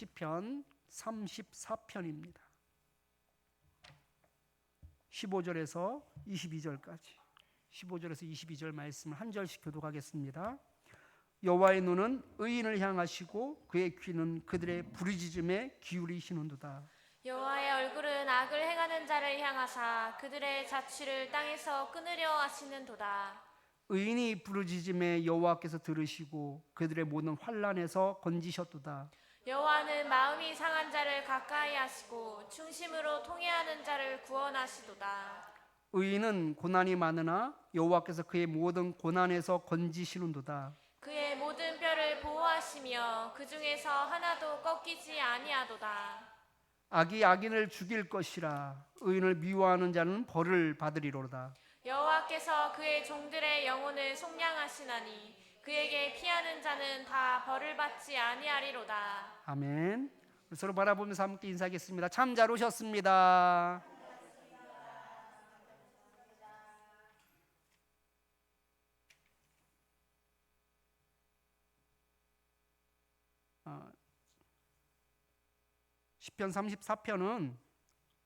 시편 34편입니다. 15절에서 22절까지 15절에서 22절 말씀을 한 절씩 교독하겠습니다. 여호와의 눈은 의인을 향하시고 그의 귀는 그들의 부르짖음에 기울이시는도다. 여호와의 얼굴은 악을 행하는 자를 향하사 그들의 자취를 땅에서 끊으려 하시는도다. 의인이 부르짖음에 여호와께서 들으시고 그들의 모든 환난에서 건지셨도다. 여호와는 마음이 상한 자를 가까이 하시고 중심으로 통회하는 자를 구원하시도다. 의인은 고난이 많으나 여호와께서 그의 모든 고난에서 건지시는도다. 그의 모든 뼈를 보호하시며 그 중에서 하나도 꺾이지 아니하도다. 악이 악인을 죽일 것이라. 의인을 미워하는 자는 벌을 받으리로다. 여호와께서 그의 종들의 영혼을 속량하시나니 그에게 피하는 자는 다 벌을 받지 아니하리로다. 아멘. 서로 바라보면서 함께 인사하겠습니다. 참 잘 오셨습니다. 시편 34편은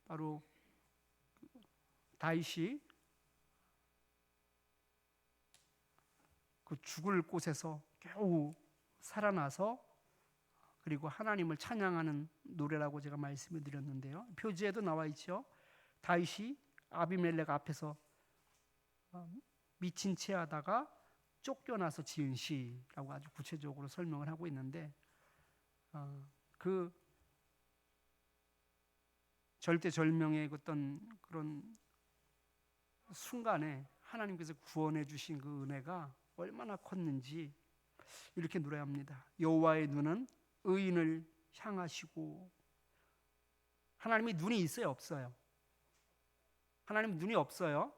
바로 다윗이 그 죽을 곳에서 겨우 살아나서 그리고 하나님을 찬양하는 노래라고 제가 말씀을 드렸는데요. 표지에도 나와 있죠. 다윗이 아비멜렉 앞에서 미친 채 하다가 쫓겨나서 지은 시라고 아주 구체적으로 설명을 하고 있는데 그 절대절명의 어떤 그런 순간에 하나님께서 구원해 주신 그 은혜가 얼마나 컸는지 이렇게 노래합니다. 여호와의 눈은 의인을 향하시고. 하나님이 눈이 있어요, 없어요? 하나님 눈이 없어요.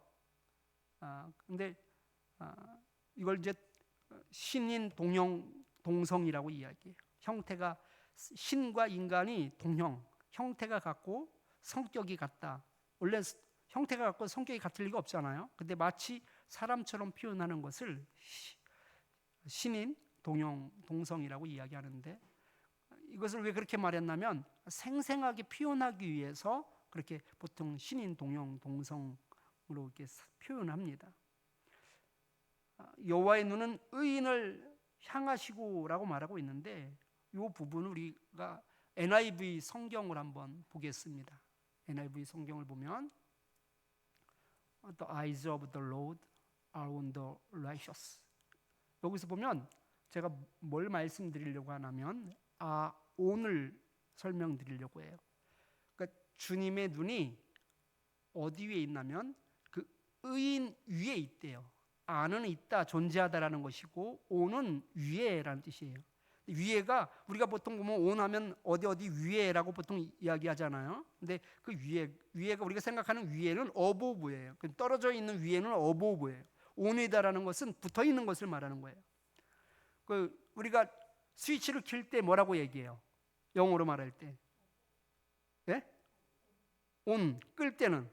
근데 이걸 이제 신인 동형 동성이라고 이야기해요. 형태가 신과 인간이 동형, 형태가 같고 성격이 같다. 원래 형태가 같고 성격이 같을 리가 없잖아요. 근데 마치 사람처럼 표현하는 것을 신인 동형 동성이라고 이야기하는데, 이것을 왜 그렇게 말했냐면 생생하게 표현하기 위해서 그렇게 보통 신인 동형 동성으로 이렇게 표현합니다. 여호와의 눈은 의인을 향하시고라고 말하고 있는데, 이 부분을 우리가 NIV 성경을 한번 보겠습니다. NIV 성경을 보면 The eyes of the Lord are on the righteous. 여기서 보면 제가 뭘 말씀드리려고 하냐면 on을 설명드리려고 해요. 그러니까 주님의 눈이 어디 위에 있냐면 그 의인 위에 있대요. 아는 있다, 존재하다라는 것이고 on은 위에라는 뜻이에요. 위에가 우리가 보통 보면 온 하면 어디 위에라고 보통 이야기하잖아요. 근데 그 위에가 우리가 생각하는 위에는 어보브예요. 떨어져 있는 위에는 어보브예요. 온이다라는 것은 붙어 있는 것을 말하는 거예요. 그 우리가 스위치를 킬 때 뭐라고 얘기해요? 영어로 말할 때, 예? 온 끌 때는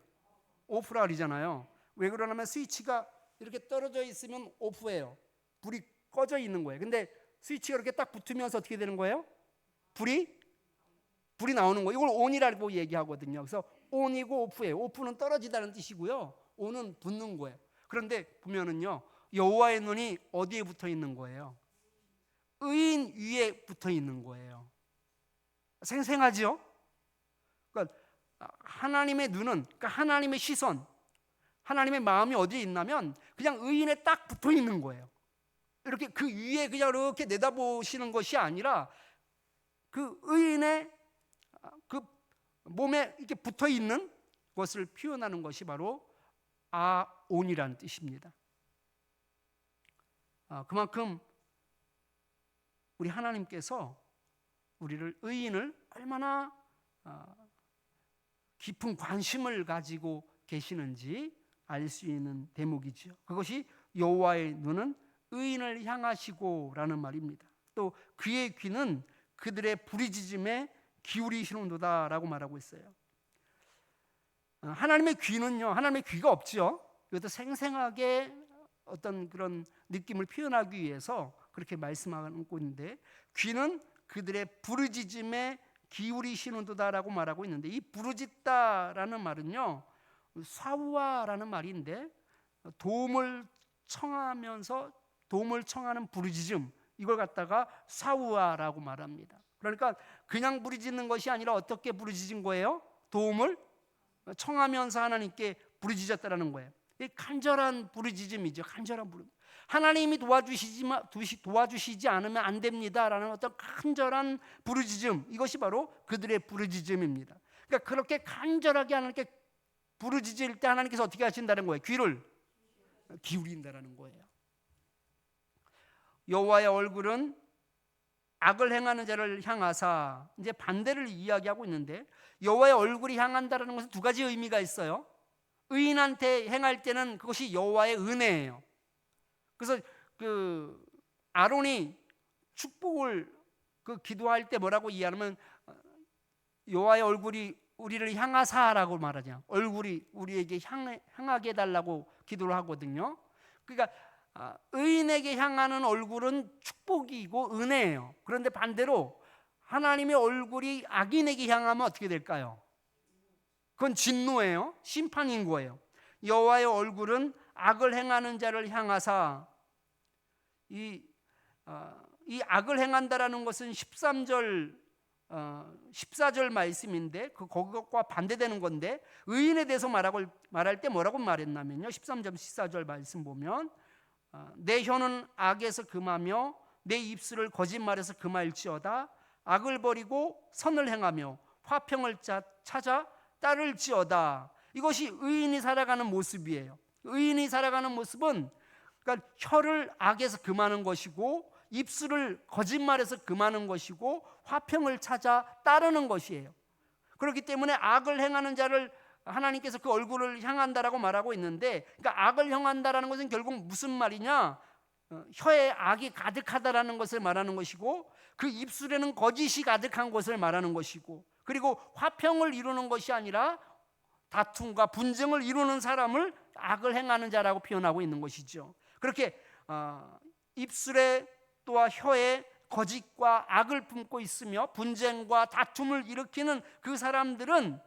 오프라 그러잖아요. 왜 그러냐면 스위치가 이렇게 떨어져 있으면 오프예요. 불이 꺼져 있는 거예요. 근데 스위치가 이렇게 딱 붙으면서 어떻게 되는 거예요? 불이 나오는 거예요. 이걸 온이라고 얘기하거든요. 그래서 온이고 오프예요. 오프는 떨어지다는 뜻이고요. 온은 붙는 거예요. 그런데 보면은요, 여호와의 눈이 어디에 붙어 있는 거예요? 의인 위에 붙어 있는 거예요. 생생하죠? 그러니까 하나님의 눈은, 그러니까 하나님의 시선, 하나님의 마음이 어디에 있냐면 그냥 의인에 딱 붙어 있는 거예요. 이렇게 그 위에 그냥 이렇게 내다보시는 것이 아니라 그 의인의 그 몸에 이렇게 붙어 있는 것을 표현하는 것이 바로 아온이라는 뜻입니다. 그만큼 우리 하나님께서 우리를 의인을 얼마나 깊은 관심을 가지고 계시는지 알 수 있는 대목이죠. 그것이 여호와의 눈은 의인을 향하시고라는 말입니다. 또 그의 귀는 그들의 부르짖음에 기울이시는도다라고 말하고 있어요. 하나님의 귀는요, 하나님의 귀가 없죠. 이것도 생생하게 어떤 그런 느낌을 표현하기 위해서 그렇게 말씀하고 있는데, 귀는 그들의 부르짖음에 기울이시는도다라고 말하고 있는데, 이 부르짖다라는 말은요, 사우아라는 말인데 도움을 청하면서 도움을 청하는 부르짖음, 이걸 갖다가 사우아라고 말합니다. 그러니까 그냥 부르짖는 것이 아니라 어떻게 부르짖은 거예요? 도움을 청하면서 하나님께 부르짖었다라는 거예요. 이 간절한 부르짖음이죠. 간절한 부르짖음. 하나님이 도와주시지 않으면 안 됩니다라는 어떤 간절한 부르짖음, 이것이 바로 그들의 부르짖음입니다. 그러니까 그렇게 간절하게 하나님께 부르짖을 때 하나님께서 어떻게 하신다는 거예요? 귀를 기울인다라는 거예요. 여호와의 얼굴은 악을 행하는 자를 향하사, 이제 반대를 이야기하고 있는데, 여호와의 얼굴이 향한다라는 것은 두 가지 의미가 있어요. 의인한테 행할 때는 그것이 여호와의 은혜예요. 그래서 그 아론이 축복을 기도할 때 뭐라고 이해하면, 여호와의 얼굴이 우리를 향하사라고 말하죠. 얼굴이 우리에게 향하게 해달라고 기도를 하거든요. 그러니까 의인에게 향하는 얼굴은 축복이고 은혜예요. 그런데 반대로 하나님의 얼굴이 악인에게 향하면 어떻게 될까요? 그건 진노예요. 심판인 거예요. 여호와의 얼굴은 악을 행하는 자를 향하사, 이 악을 행한다라는 것은 13절 14절 말씀인데 그것과 반대되는 건데, 의인에 대해서 말할 때 뭐라고 말했냐면요, 13절 14절 말씀 보면 내 혀는 악에서 금하며 내 입술을 거짓말에서 금할지어다. 악을 버리고 선을 행하며 화평을 찾아 따를지어다. 이것이 의인이 살아가는 모습이에요. 의인이 살아가는 모습은, 그러니까 혀를 악에서 금하는 것이고 입술을 거짓말에서 금하는 것이고 화평을 찾아 따르는 것이에요. 그렇기 때문에 악을 행하는 자를 하나님께서 그 얼굴을 향한다라고 말하고 있는데, 그러니까 악을 향한다라는 것은 결국 무슨 말이냐, 혀에 악이 가득하다라는 것을 말하는 것이고, 그 입술에는 거짓이 가득한 것을 말하는 것이고, 그리고 화평을 이루는 것이 아니라 다툼과 분쟁을 이루는 사람을 악을 행하는 자라고 표현하고 있는 것이죠. 그렇게 입술에 또한 혀에 거짓과 악을 품고 있으며 분쟁과 다툼을 일으키는 그 사람들은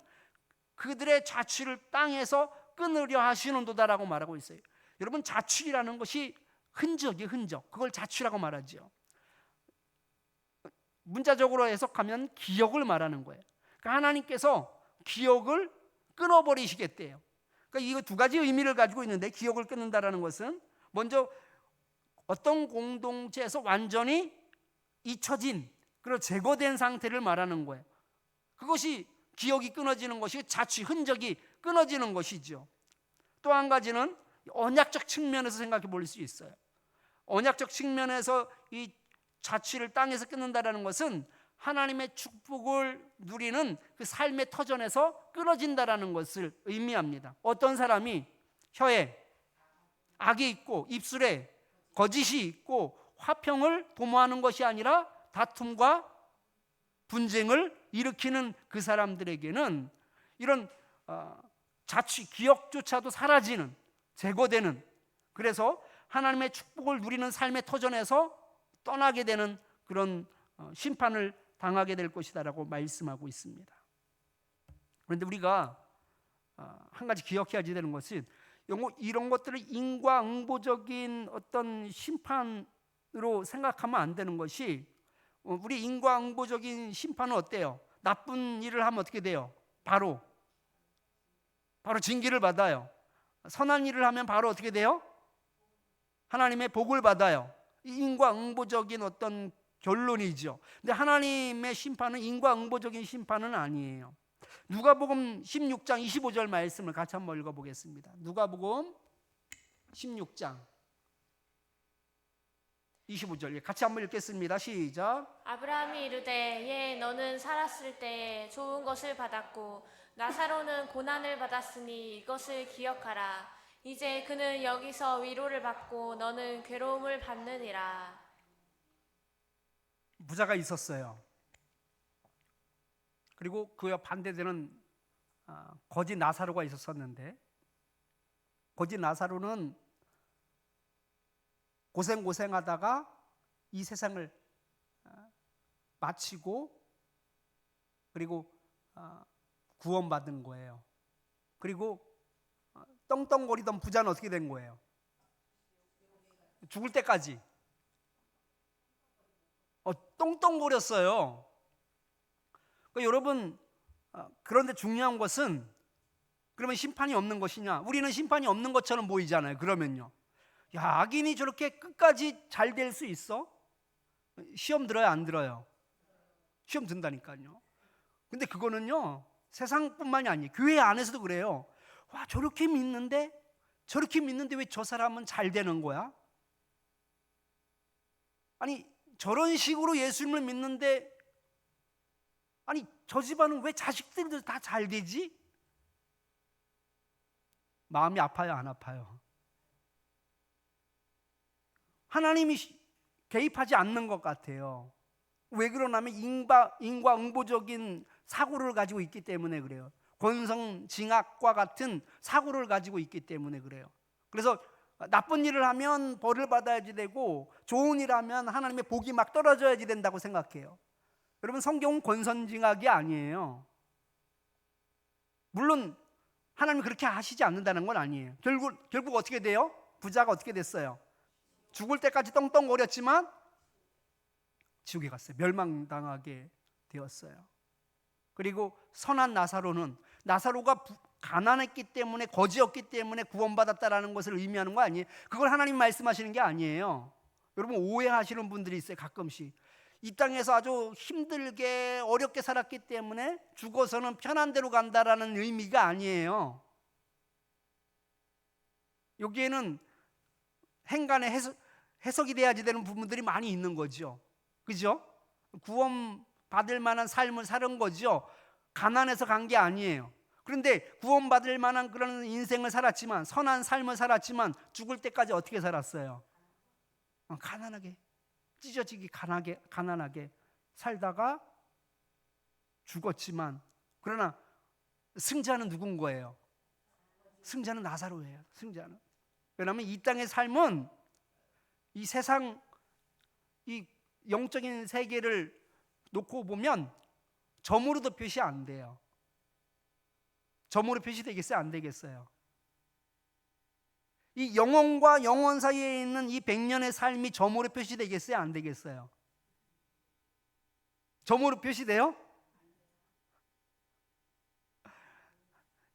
그들의 자취를 땅에서 끊으려 하시는도다라고 말하고 있어요. 여러분, 자취라는 것이 흔적이에요. 흔적. 그걸 자취라고 말하죠. 문자적으로 해석하면 기억을 말하는 거예요. 그러니까 하나님께서 기억을 끊어버리시겠대요. 그러니까 이거 두 가지 의미를 가지고 있는데, 기억을 끊는다라는 것은 먼저 어떤 공동체에서 완전히 잊혀진, 그리고 제거된 상태를 말하는 거예요. 그것이 기억이 끊어지는 것이, 자취, 흔적이 끊어지는 것이죠. 또 한 가지는 언약적 측면에서 생각해 볼 수 있어요. 언약적 측면에서 이 자취를 땅에서 끊는다는 것은 하나님의 축복을 누리는 그 삶의 터전에서 끊어진다는 것을 의미합니다. 어떤 사람이 혀에 악이 있고 입술에 거짓이 있고 화평을 도모하는 것이 아니라 다툼과 분쟁을 일으키는 그 사람들에게는 이런 자취, 기억조차도 사라지는, 제거되는, 그래서 하나님의 축복을 누리는 삶의 터전에서 떠나게 되는 그런 심판을 당하게 될 것이다라고 말씀하고 있습니다. 그런데 우리가 한 가지 기억해야 되는 것은, 이런 것들을 인과응보적인 어떤 심판으로 생각하면 안 되는 것이, 우리 인과응보적인 심판은 어때요? 나쁜 일을 하면 어떻게 돼요? 바로 징계를 받아요. 선한 일을 하면 바로 어떻게 돼요? 하나님의 복을 받아요. 인과응보적인 어떤 결론이죠. 근데 하나님의 심판은 인과응보적인 심판은 아니에요. 누가복음 16장 25절 말씀을 같이 한번 읽어보겠습니다. 누가복음 16장 25절 같이 한번 읽겠습니다. 시작. 아브라함이 이르되 예 너는 살았을 때에 좋은 것을 받았고 나사로는 고난을 받았으니 이것을 기억하라. 이제 그는 여기서 위로를 받고 너는 괴로움을 받느니라. 부자가 있었어요. 그리고 그와 반대되는 거지 나사로가 있었는데, 거지 나사로는 고생하다가 이 세상을 마치고 그리고 구원받은 거예요. 그리고 떵떵거리던 부자는 어떻게 된 거예요? 죽을 때까지 떵떵거렸어요. 그러니까 여러분, 그런데 중요한 것은 그러면 심판이 없는 것이냐? 우리는 심판이 없는 것처럼 보이잖아요. 그러면요, 야, 악인이 저렇게 끝까지 잘 될 수 있어? 시험 들어요, 안 들어요? 시험 든다니까요. 근데 그거는요, 세상뿐만이 아니에요. 교회 안에서도 그래요. 와, 저렇게 믿는데 왜 저 사람은 잘 되는 거야? 아니, 저런 식으로 예수님을 믿는데, 아니, 저 집안은 왜 자식들도 다 잘 되지? 마음이 아파요, 안 아파요? 하나님이 개입하지 않는 것 같아요. 왜 그러냐면 인과응보적인 사고를 가지고 있기 때문에 그래요. 권성징악과 같은 사고를 가지고 있기 때문에 그래요. 그래서 나쁜 일을 하면 벌을 받아야지 되고, 좋은 일 하면 하나님의 복이 막 떨어져야지 된다고 생각해요. 여러분, 성경은 권선징악이 아니에요. 물론 하나님이 그렇게 하시지 않는다는 건 아니에요. 결국 어떻게 돼요? 부자가 어떻게 됐어요? 죽을 때까지 떵떵거렸지만 지옥에 갔어요. 멸망당하게 되었어요. 그리고 선한 나사로가 가난했기 때문에, 거지였기 때문에 구원받았다라는 것을 의미하는 거 아니에요. 그걸 하나님 말씀하시는 게 아니에요. 여러분, 오해하시는 분들이 있어요. 가끔씩 이 땅에서 아주 힘들게 어렵게 살았기 때문에 죽어서는 편한 데로 간다라는 의미가 아니에요. 여기에는 행간의 해석이 돼야지 되는 부분들이 많이 있는 거죠. 그죠? 구원 받을 만한 삶을 사는 거죠. 가난해서 간 게 아니에요. 그런데 구원받을 만한 그런 인생을 살았지만, 선한 삶을 살았지만 죽을 때까지 어떻게 살았어요? 가난하게, 찢어지기 가난하게 살다가 죽었지만, 그러나 승자는 누군 거예요? 승자는 나사로예요. 승자는. 왜냐하면 이 땅의 삶은 이 세상, 이 영적인 세계를 놓고 보면 점으로도 표시 안 돼요. 점으로 표시되겠어요? 안 되겠어요? 이 영혼과 영혼 사이에 있는 이 100년의 삶이 점으로 표시되겠어요? 안 되겠어요? 점으로 표시돼요?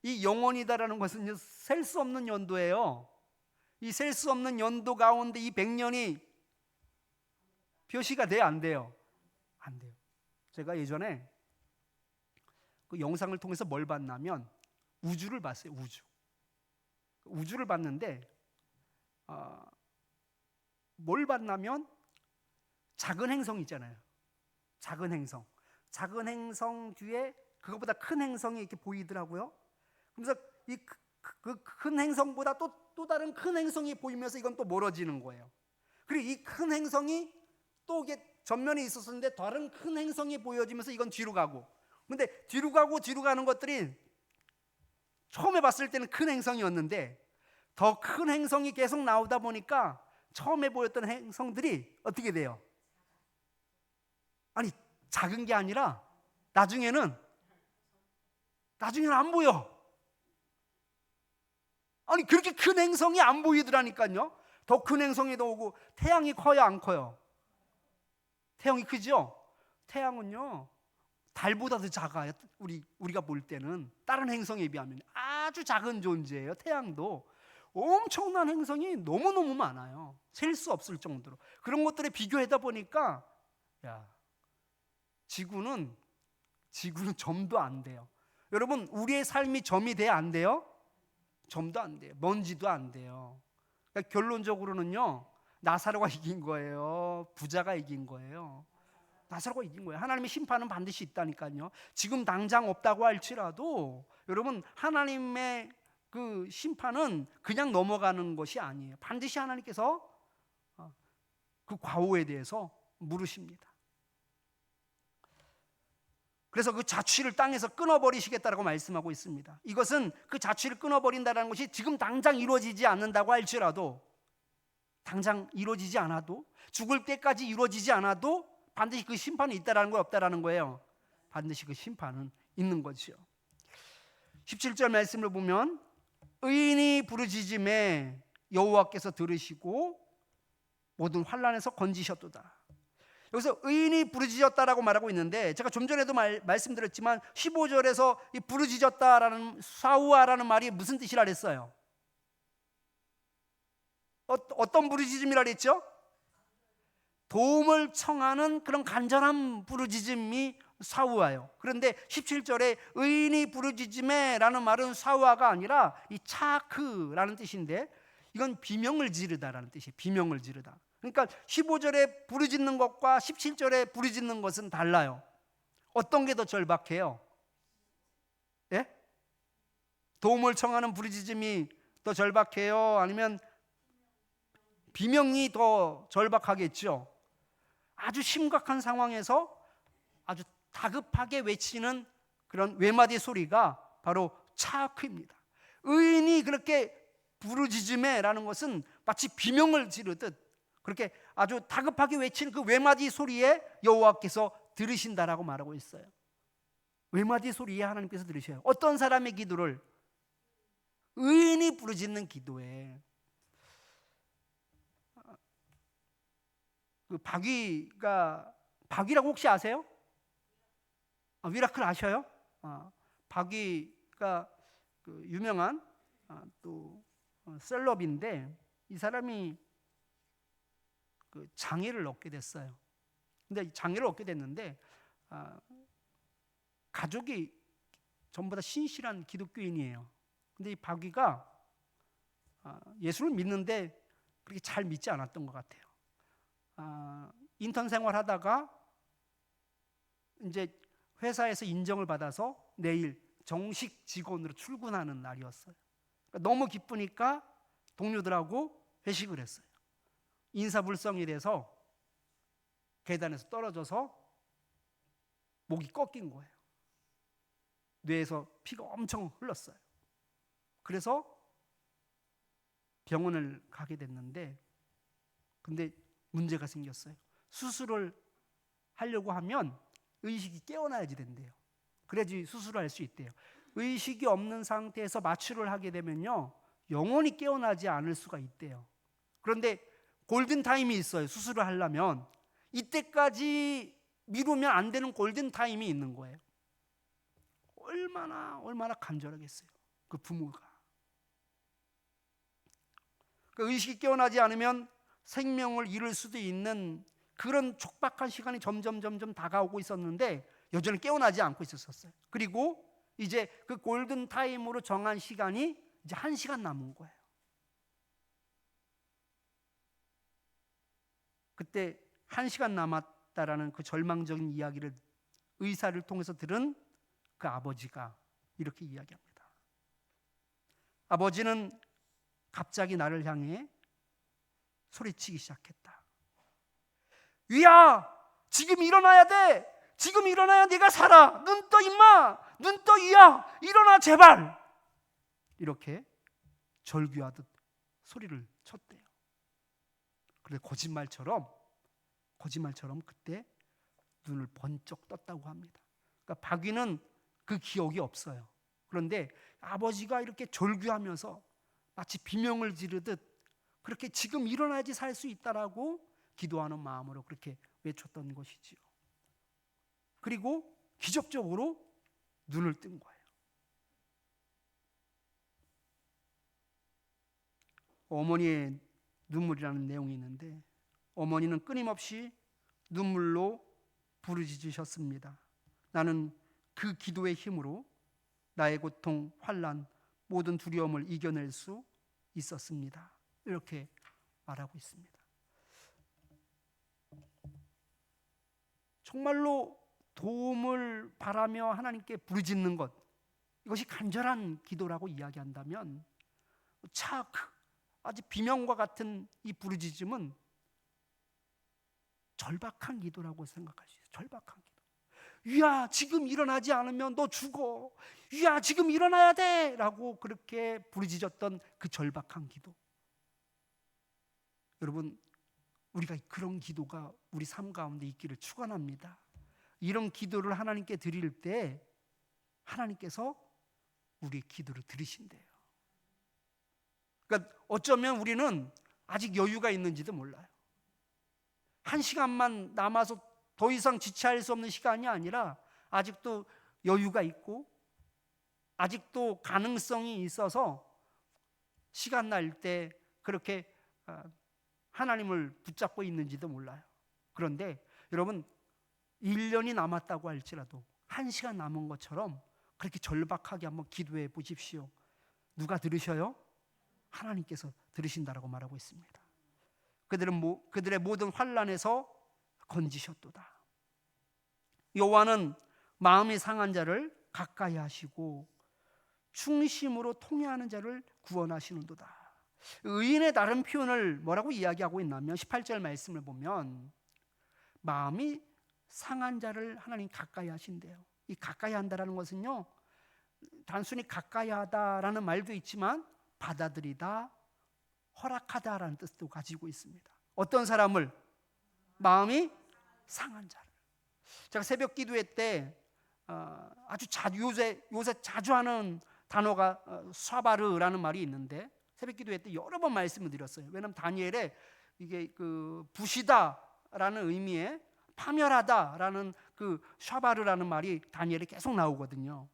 이 영혼이다라는 것은 셀 수 없는 연도예요. 이 셀 수 없는 연도 가운데 이 100년이 표시가 돼요? 안 돼요? 안 돼요. 제가 예전에 그 영상을 통해서 뭘 봤냐면 우주를 봤어요. 우주를 봤는데 뭘 봤냐면 작은 행성 있잖아요. 작은 행성 뒤에 그것보다 큰 행성이 이렇게 보이더라고요. 그래서 이 큰 행성보다 또 다른 큰 행성이 보이면서 이건 또 멀어지는 거예요. 그리고 이 큰 행성이 또 이게 전면에 있었는데 다른 큰 행성이 보여지면서 이건 뒤로 가고, 근데 뒤로 가는 것들이 처음에 봤을 때는 큰 행성이었는데 더 큰 행성이 계속 나오다 보니까 처음에 보였던 행성들이 어떻게 돼요? 아니, 작은 게 아니라 나중에는 안 보여. 아니, 그렇게 큰 행성이 안 보이더라니까요. 더 큰 행성이 더 오고. 태양이 커요, 안 커요? 태양이 크죠? 태양은요 달보다 더 작아요. 우리가 볼 때는 다른 행성에 비하면 아주 작은 존재예요. 태양도 엄청난 행성이 너무너무 많아요. 셀 수 없을 정도로. 그런 것들에 비교하다 보니까 지구는 점도 안 돼요. 여러분, 우리의 삶이 점이 돼야 안 돼요? 점도 안 돼요. 먼지도 안 돼요. 그러니까 결론적으로는요, 나사로가 이긴 거예요? 부자가 이긴 거예요? 나사로가 이긴 거예요. 하나님의 심판은 반드시 있다니까요. 지금 당장 없다고 할지라도 여러분, 하나님의 그 심판은 그냥 넘어가는 것이 아니에요. 반드시 하나님께서 그 과오에 대해서 물으십니다. 그래서 그 자취를 땅에서 끊어버리시겠다라고 말씀하고 있습니다. 이것은 그 자취를 끊어버린다는 것이 지금 당장 이루어지지 않는다고 할지라도, 당장 이루어지지 않아도, 죽을 때까지 이루어지지 않아도 반드시 그 심판이 있다라는 거예요, 없다라는 거예요? 반드시 그 심판은 있는 거죠. 17절 말씀을 보면 의인이 부르짖음에 여호와께서 들으시고 모든 환난에서 건지셨도다. 여기서 의인이 부르짖었다라고 말하고 있는데, 제가 좀 전에도 말씀드렸지만 15절에서 이 부르짖었다라는 사우아라는 말이 무슨 뜻이라 그랬어요? 어떤 부르짖음이라 그랬죠? 도움을 청하는 그런 간절한 부르짖음이 사우아요. 그런데 17절에 의인이 부르짖음에 라는 말은 사우아가 아니라 이 차크라는 뜻인데, 이건 비명을 지르다라는 뜻이에요. 비명을 지르다. 그러니까 15절에 부르짖는 것과 17절에 부르짖는 것은 달라요. 어떤 게 더 절박해요? 예? 도움을 청하는 부르짖음이 더 절박해요? 아니면 비명이 더 절박하겠죠? 아주 심각한 상황에서 아주 다급하게 외치는 그런 외마디 소리가 바로 차크입니다. 의인이 그렇게 부르짖음에라는 것은 마치 비명을 지르듯 그렇게 아주 다급하게 외치는 그 외마디 소리에 여호와께서 들으신다라고 말하고 있어요. 외마디 소리에 하나님께서 들으셔요. 어떤 사람의 기도를? 의인이 부르짖는 기도에. 그 바귀라고 혹시 아세요? 미라클 아셔요? 바귀가 그 유명한 또 셀럽인데, 이 사람이 그 장애를 얻게 됐어요. 근데 장애를 얻게 됐는데 가족이 전부 다 신실한 기독교인이에요. 근데 이 바귀가 예수를 믿는데 그렇게 잘 믿지 않았던 것 같아요. 인턴 생활하다가 이제 회사에서 인정을 받아서 내일 정식 직원으로 출근하는 날이었어요. 그러니까 너무 기쁘니까 동료들하고 회식을 했어요. 인사불성이 돼서 계단에서 떨어져서 목이 꺾인 거예요. 뇌에서 피가 엄청 흘렀어요. 그래서 병원을 가게 됐는데, 근데 문제가 생겼어요. 수술을 하려고 하면 의식이 깨어나야지 된대요. 그래야지 수술을 할 수 있대요. 의식이 없는 상태에서 마취를 하게 되면요, 영원히 깨어나지 않을 수가 있대요. 그런데 골든타임이 있어요. 수술을 하려면 이때까지 미루면 안 되는 골든타임이 있는 거예요. 얼마나 간절하겠어요, 그 부모가. 그 의식이 깨어나지 않으면 생명을 잃을 수도 있는 그런 촉박한 시간이 점점 다가오고 있었는데 여전히 깨어나지 않고 있었어요. 그리고 이제 그 골든타임으로 정한 시간이 이제 1시간 남은 거예요. 그때 1시간 남았다라는 그 절망적인 이야기를 의사를 통해서 들은 그 아버지가 이렇게 이야기합니다. 아버지는 갑자기 나를 향해 소리치기 시작했다. 위야, 지금 일어나야 돼. 지금 일어나야 네가 살아. 눈 떠 임마. 눈 떠 위야. 일어나 제발. 이렇게 절규하듯 소리를 쳤대요. 그런데 거짓말처럼 그때 눈을 번쩍 떴다고 합니다. 그러니까 바귀는 그 기억이 없어요. 그런데 아버지가 이렇게 절규하면서 마치 비명을 지르듯 그렇게 지금 일어나야지 살 수 있다라고 기도하는 마음으로 그렇게 외쳤던 것이지요. 그리고 기적적으로 눈을 뜬 거예요. 어머니의 눈물이라는 내용이 있는데, 어머니는 끊임없이 눈물로 부르짖으셨습니다. 나는 그 기도의 힘으로 나의 고통, 환난, 모든 두려움을 이겨낼 수 있었습니다. 이렇게 말하고 있습니다. 정말로 도움을 바라며 하나님께 부르짖는 것, 이것이 간절한 기도라고 이야기한다면 아주 비명과 같은 이 부르짖음은 절박한 기도라고 생각할 수 있어요. 절박한 기도. 위야, 지금 일어나지 않으면 너 죽어. 위야, 지금 일어나야 돼. 라고 그렇게 부르짖었던 그 절박한 기도. 여러분, 우리가 그런 기도가 우리 삶 가운데 있기를 축원합니다. 이런 기도를 하나님께 드릴 때 하나님께서 우리의 기도를 들으신대요. 그러니까 어쩌면 우리는 아직 여유가 있는지도 몰라요. 1시간만 남아서 더 이상 지체할 수 없는 시간이 아니라 아직도 여유가 있고 아직도 가능성이 있어서 시간 날 때 그렇게 하나님을 붙잡고 있는지도 몰라요. 그런데 여러분 1년이 남았다고 할지라도 1시간 남은 것처럼 그렇게 절박하게 한번 기도해 보십시오. 누가 들으셔요? 하나님께서 들으신다라고 말하고 있습니다. 그들의 모든 환난에서 건지셨도다. 여호와는 마음이 상한 자를 가까이 하시고 충심으로 통회하는 자를 구원하시는도다. 의인의 다른 표현을 뭐라고 이야기하고 있냐면 18절 말씀을 보면 마음이 상한 자를 하나님 가까이 하신대요. 이 가까이 한다라는 것은요, 단순히 가까이 하다라는 말도 있지만 받아들이다, 허락하다라는 뜻도 가지고 있습니다. 어떤 사람을? 마음이 상한 자를. 제가 새벽 기도회 때 아주 요새 자주 하는 단어가 샤바르라는 말이 있는데 새벽 기도회 때 여러 번 말씀을 드렸어요. 왜냐하면 다니엘에 이게 그 부시다라는 의미의 파멸하다라는 그 샤바르라는 말이 다니엘에 계속 나오거든요.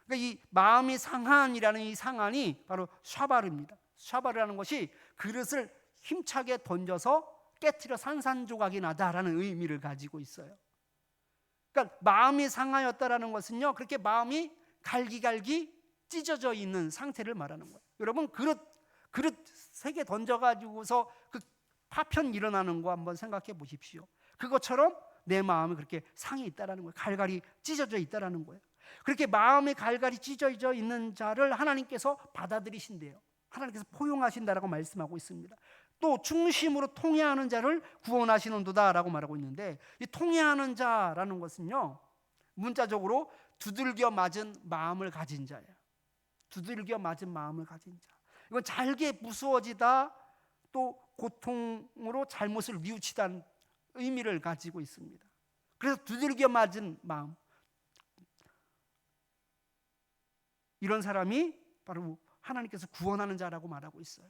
그러니까 이 마음이 상한이라는 이 상한이 바로 샤바르입니다. 샤바르라는 것이 그릇을 힘차게 던져서 깨트려 산산조각이 나다라는 의미를 가지고 있어요. 그러니까 마음이 상하였다라는 것은요, 그렇게 마음이 갈기갈기 찢어져 있는 상태를 말하는 거예요. 여러분 그릇 3개 던져가지고서 그 파편 일어나는 거 한번 생각해 보십시오. 그것처럼 내 마음이 그렇게 상해 있다라는 거예요. 갈갈이 찢어져 있다라는 거예요. 그렇게 마음이 갈갈이 찢어져 있는 자를 하나님께서 받아들이신대요. 하나님께서 포용하신다라고 말씀하고 있습니다. 또 중심으로 통회하는 자를 구원하시는도다라고 말하고 있는데, 이 통회하는 자라는 것은요, 문자적으로 두들겨 맞은 마음을 가진 자예요. 두들겨 맞은 마음을 가진 자. 이건 잘게 부수어지다, 또 고통으로 잘못을 뉘우치다는 의미를 가지고 있습니다. 그래서 두들겨 맞은 마음, 이런 사람이 바로 하나님께서 구원하는 자라고 말하고 있어요.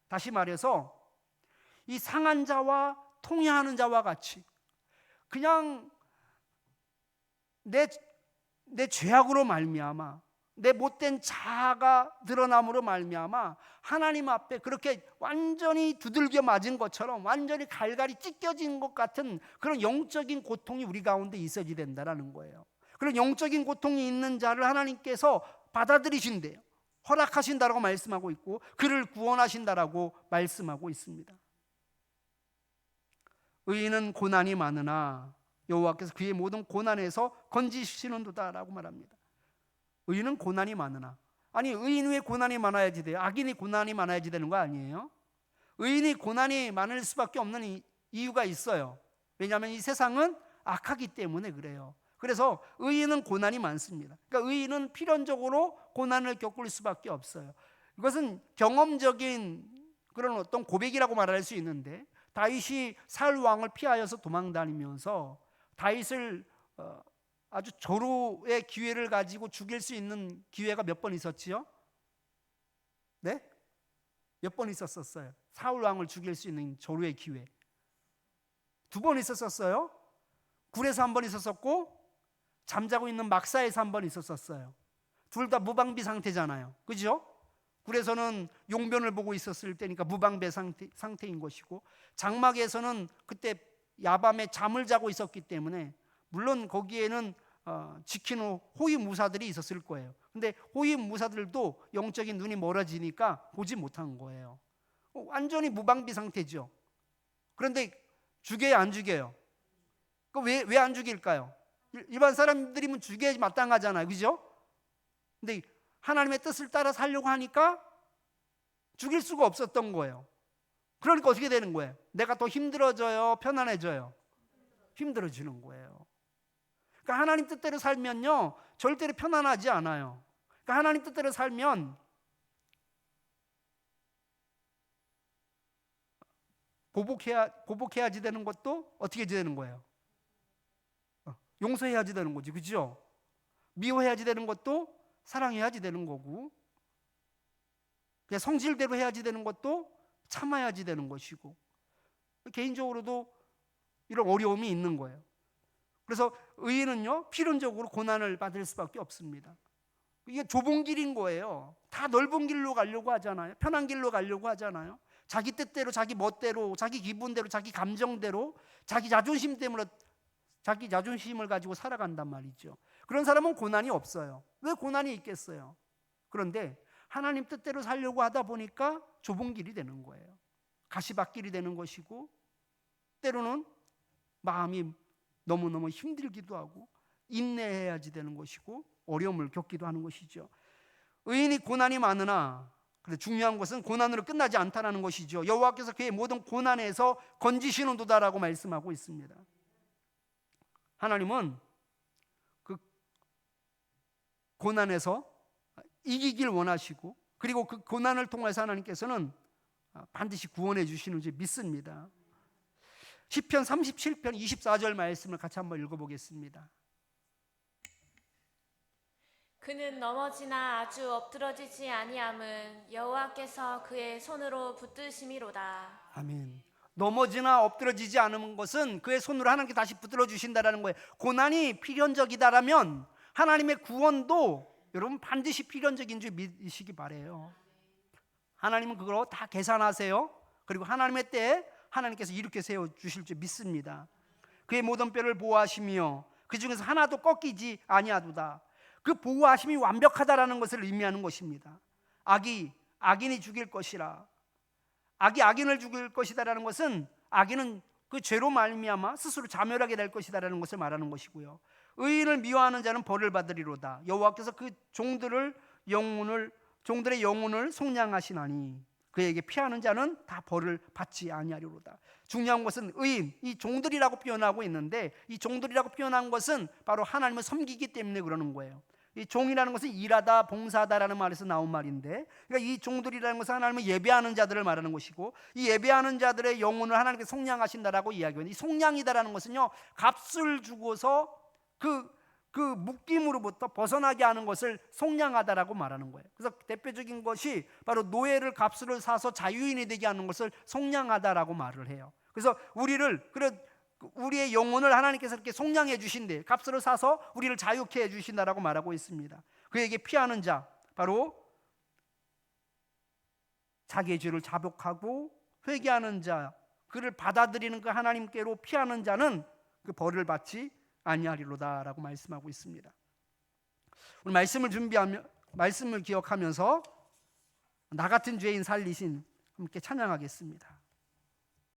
다시 말해서 이 상한 자와 통회하는 자와 같이 그냥 내 죄악으로 말미암아, 내 못된 자아가 드러남으로 말미암아 하나님 앞에 그렇게 완전히 두들겨 맞은 것처럼 완전히 갈갈이 찢겨진 것 같은 그런 영적인 고통이 우리 가운데 있어야 된다는 거예요. 그런 영적인 고통이 있는 자를 하나님께서 받아들이신대요. 허락하신다라고 말씀하고 있고 그를 구원하신다라고 말씀하고 있습니다. 의인은 고난이 많으나 여호와께서 그의 모든 고난에서 건지시는도다라고 말합니다. 의인은 고난이 많으나, 아니 의인 왜 고난이 많아야지 돼요? 악인이 고난이 많아야지 되는 거 아니에요? 의인이 고난이 많을 수밖에 없는 이유가 있어요. 왜냐하면 이 세상은 악하기 때문에 그래요. 그래서 의인은 고난이 많습니다. 그러니까 의인은 필연적으로 고난을 겪을 수밖에 없어요. 이것은 경험적인 그런 어떤 고백이라고 말할 수 있는데, 다윗이 사울 왕을 피하여서 도망다니면서 다윗을 아주 조로의 기회를 가지고 죽일 수 있는 기회가 몇 번 있었지요? 네? 몇 번 있었어요? 사울 왕을 죽일 수 있는 조로의 기회 2번 있었어요. 굴에서 1번 있었었고 잠자고 있는 막사에서 1번 있었어요. 둘 다 무방비 상태잖아요. 그죠? 굴에서는 용변을 보고 있었을 때니까 무방비 상태인 것이고, 장막에서는 그때 야밤에 잠을 자고 있었기 때문에 물론 거기에는 지키는 호위 무사들이 있었을 거예요. 근데 호위 무사들도 영적인 눈이 멀어지니까 보지 못한 거예요. 완전히 무방비 상태죠. 그런데 죽여야 안 죽여요? 왜 안 죽일까요? 일반 사람들이면 죽여야지 마땅하잖아요. 그죠? 근데 하나님의 뜻을 따라 살려고 하니까 죽일 수가 없었던 거예요. 그러니까 어떻게 되는 거예요? 내가 더 힘들어져요? 편안해져요? 힘들어지는 거예요. 그러니까 하나님 뜻대로 살면요 절대로 편안하지 않아요. 그러니까 하나님 뜻대로 살면 보복해야지 되는 것도 어떻게 되는 거예요? 용서해야지 되는 거지, 그죠? 미워해야지 되는 것도 사랑해야지 되는 거고, 그냥 성질대로 해야지 되는 것도 참아야지 되는 것이고, 개인적으로도 이런 어려움이 있는 거예요. 그래서 의인은요, 필연적으로 고난을 받을 수밖에 없습니다. 이게 좁은 길인 거예요. 다 넓은 길로 가려고 하잖아요. 편한 길로 가려고 하잖아요. 자기 뜻대로, 자기 멋대로, 자기 기분대로, 자기 감정대로, 자기 자존심 때문에 자기 자존심을 가지고 살아간단 말이죠. 그런 사람은 고난이 없어요. 왜 고난이 있겠어요? 그런데 하나님 뜻대로 살려고 하다 보니까 좁은 길이 되는 거예요. 가시밭길이 되는 것이고, 때로는 마음이 너무너무 힘들기도 하고 인내해야지 되는 것이고 어려움을 겪기도 하는 것이죠. 의인이 고난이 많으나, 근데 중요한 것은 고난으로 끝나지 않다는 것이죠. 여호와께서 그의 모든 고난에서 건지시는도다라고 말씀하고 있습니다. 하나님은 그 고난에서 이기길 원하시고, 그리고 그 고난을 통해서 하나님께서는 반드시 구원해 주시는 줄 믿습니다. 시편 37편 24절 말씀을 같이 한번 읽어보겠습니다. 그는 넘어지나 아주 엎드러지지 아니함은 여호와께서 그의 손으로 붙드심이로다. 아멘. 넘어지나 엎드러지지 않은 것은 그의 손으로 하나님께 다시 붙들어 주신다라는 거예요. 고난이 필연적이다라면 하나님의 구원도 여러분 반드시 필연적인 줄 믿으시기 바래요. 하나님은 그걸 다 계산하세요. 그리고 하나님의 때에 하나님께서 이렇게 세워 주실 줄 믿습니다. 그의 모든 뼈를 보호하시며 그 중에서 하나도 꺾이지 아니하도다. 그 보호하심이 완벽하다라는 것을 의미하는 것입니다. 악인이 죽일 것이라. 악이 악인을 죽일 것이다라는 것은 악인은 그 죄로 말미암아 스스로 자멸하게 될 것이다라는 것을 말하는 것이고요. 의인을 미워하는 자는 벌을 받으리로다. 여호와께서 그 종들의 영혼을 속량하시나니 그에게 피하는 자는 다 벌을 받지 아니하리로다. 중요한 것은 의인, 이 종들이라고 표현하고 있는데, 이 종들이라고 표현한 것은 바로 하나님을 섬기기 때문에 그러는 거예요. 이 종이라는 것은 일하다, 봉사하다라는 말에서 나온 말인데, 그러니까 이 종들이라는 것은 하나님을 예배하는 자들을 말하는 것이고, 이 예배하는 자들의 영혼을 하나님께 속량하신다라고 이야기합니다. 이 속량이다라는 것은요, 값을 주고서 그 묶임으로부터 벗어나게 하는 것을 속량하다라고 말하는 거예요. 그래서 대표적인 것이 바로 노예를 값으로 사서 자유인이 되게 하는 것을 속량하다라고 말을 해요. 그래서 우리의 영혼을 하나님께서 이렇게 속량해 주신대, 값으로 사서 우리를 자유케 해 주신다라고 말하고 있습니다. 그에게 피하는 자, 바로 자기의 죄를 자복하고 회개하는 자, 그를 받아들이는 그 하나님께로 피하는 자는 그 벌을 받지 아니하리로다라고 말씀하고 있습니다. 오늘 말씀을 기억하면서 나 같은 죄인 살리신 함께 찬양하겠습니다.